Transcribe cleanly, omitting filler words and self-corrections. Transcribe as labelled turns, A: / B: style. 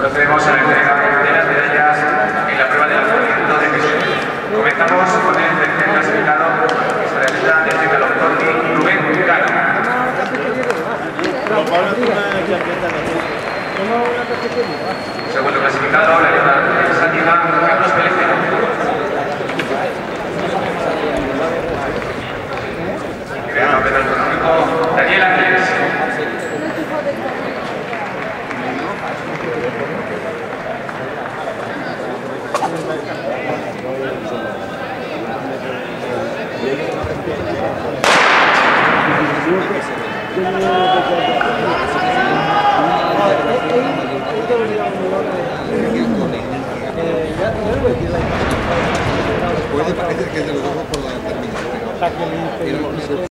A: Procedemos a la entrega de las medallas en la prueba de lanzamiento de Jesús. Comenzamos con el tercer clasificado, que se realiza desde Calontorti, Rubén Cano. Segundo clasificado, la ayuda Sátiva, Carlos Pelecero. Primer papel autonómico, Daniel Ángeles.
B: Puede parecer que se lo dejo por la terminación.